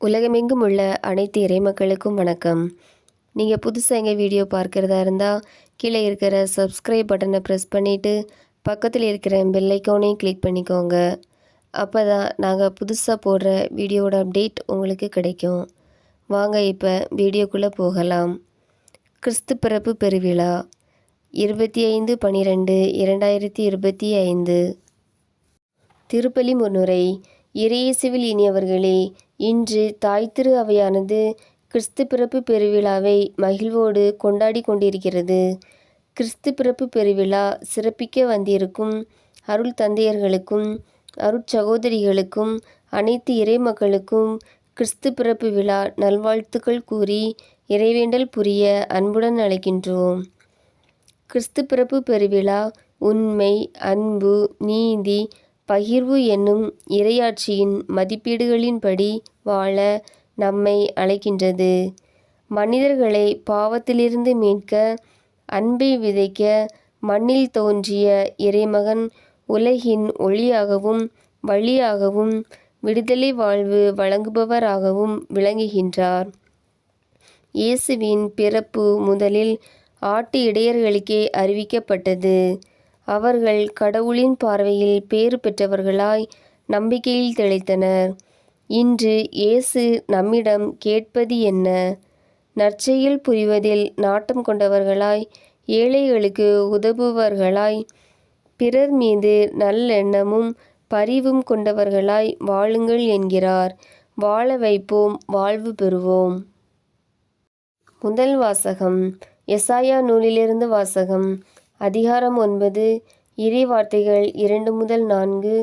உலகமெங்கும் உள்ள அனைத்து இறைமக்களுக்கும் வணக்கம். நீங்கள் புதுசாக எங்கள் வீடியோ பார்க்குறதா இருந்தால் கீழே இருக்கிற சப்ஸ்கிரைப் பட்டனை ப்ரெஸ் பண்ணிவிட்டு பக்கத்தில் இருக்கிற பெல் ஐக்கானையும் கிளிக் பண்ணிக்கோங்க. அப்போ தான் நாங்கள் புதுசாக போடுற வீடியோவோட அப்டேட் உங்களுக்கு கிடைக்கும். வாங்க இப்போ வீடியோக்குள்ளே போகலாம். கிறிஸ்து பிறப்பு பெருவிழா 25/12/2025. திருப்பலி முன்னுரை. இறையேசுவில் இனியவர்களே, இன்று தாய் திரு அவையானது கிறிஸ்து பிறப்பு பெருவிழாவை மகிழ்வோடு கொண்டாடி கொண்டிருக்கிறது. கிறிஸ்து பிறப்பு பெருவிழா சிறப்பிக்க வந்திருக்கும் அருள் தந்தையர்களுக்கும் அருட்சகோதரிகளுக்கும் அனைத்து இறைமக்களுக்கும் கிறிஸ்து பிறப்பு விழா நல்வாழ்த்துக்கள் கூறி இறைவேண்டல் புரிய அன்புடன் அழைக்கின்றோம். கிறிஸ்து பிறப்பு பெருவிழா உண்மை, அன்பு, நீதி, பகிர்வு என்னும் இறையாட்சியின் மதிப்பீடுகளின்படி வாழ நம்மை அழைக்கின்றது. மனிதர்களை பாவத்திலிருந்து மீட்க, அன்பை விதைக்க மண்ணில் தோன்றிய இறைமகன் உலகின் ஒளியாகவும் வழியாகவும் விடுதலை வாழ்வு வழங்குபவராகவும் விளங்குகின்றார். இயேசுவின் பிறப்பு முதலில் ஆட்டு இடையர்களுக்கே அறிவிக்கப்பட்டது. அவர்கள் கடவுளின் பார்வையில் பேறு பெற்றவர்களாய் நம்பிக்கையில் திளைத்தனர். இன்று இயேசு நம்மிடம் கேட்பது என்ன? நற்செயல் புரிவதில் நாட்டம் கொண்டவர்களாய், ஏழைகளுக்கு உதவுபவர்களாய், பிறர் மீது நல்லெண்ணமும் பரிவும் கொண்டவர்களாய் வாழுங்கள் என்கிறார். வாழ வைப்போம், வாழ்வு பெறுவோம். முதல் வாசகம். எசாயா நூலிலிருந்து வாசகம். அதிகாரம் 9, இறை வார்த்தைகள் 2 முதல் 4,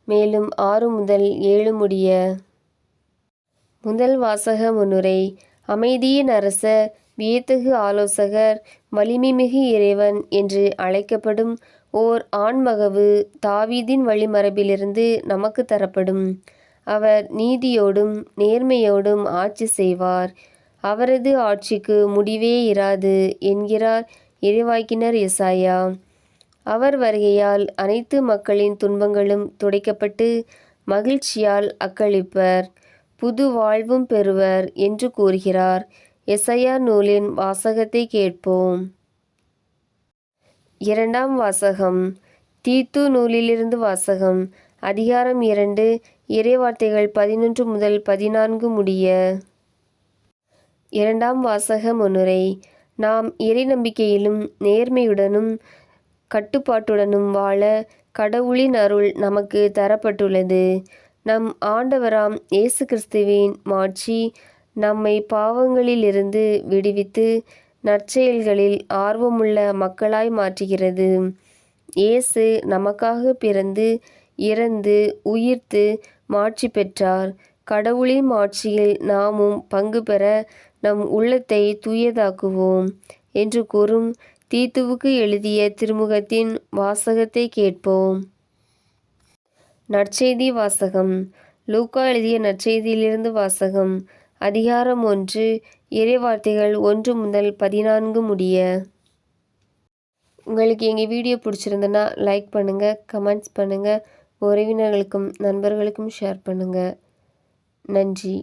மேலும் 6 முதல் 7 முடிய. முதல் வாசக முன்னுரை. அமைதியின் அரசர், வியத்தகு ஆலோசகர், வலிமைமிகு இறைவன் என்று அழைக்கப்படும் ஓர் ஆண்மகவு தாவீதின் வழிமரபிலிருந்து நமக்கு தரப்படும். அவர் நீதியோடும் நேர்மையோடும் ஆட்சி செய்வார். அவரது ஆட்சிக்கு முடிவே இராது என்கிறார் இறைவாக்கினர் எசாயா. அவர் வருகையால் அனைத்து மக்களின் துன்பங்களும் துடைக்கப்பட்டு மகிழ்ச்சியால் அக்களிப்பர், புது வாழ்வும் பெறுவர் என்று கூறுகிறார். எசாயா நூலின் வாசகத்தை கேட்போம். இரண்டாம் வாசகம். தீத்து நூலிலிருந்து வாசகம். அதிகாரம் 2, இறைவார்த்தைகள் 11 முதல் 14 முடிய. இரண்டாம் வாசக முன்னுரை. நாம் இறை நம்பிக்கையிலும் நேர்மையுடனும் கட்டுப்பாட்டுடனும் வாழ கடவுளின் அருள் நமக்கு தரப்பட்டுள்ளது. நம் ஆண்டவராம் இயேசு கிறிஸ்துவின் மாட்சி நம்மை பாவங்களிலிருந்து விடுவித்து நற்செயல்களில் ஆர்வமுள்ள மக்களாய் மாற்றுகிறது. இயேசு நமக்காக பிறந்து இறந்து உயிர்த்து மாட்சி பெற்றார். கடவுளின் மாட்சியில் நாமும் பங்கு பெற நம் உள்ளத்தை தூயதாக்குவோம் என்று கூறும் தீத்துவுக்கு எழுதிய திருமுகத்தின் வாசகத்தை கேட்போம். நற்செய்தி வாசகம். லூக்கா எழுதிய நற்செய்தியிலிருந்து வாசகம். அதிகாரம் 1, இறைவார்த்தைகள் 1 முதல் 14 முடிய. உங்களுக்கு எங்கள் வீடியோ பிடிச்சிருந்தனா லைக் பண்ணுங்கள், கமெண்ட்ஸ் பண்ணுங்கள், உறவினர்களுக்கும் நண்பர்களுக்கும் ஷேர் பண்ணுங்கள். நன்றி.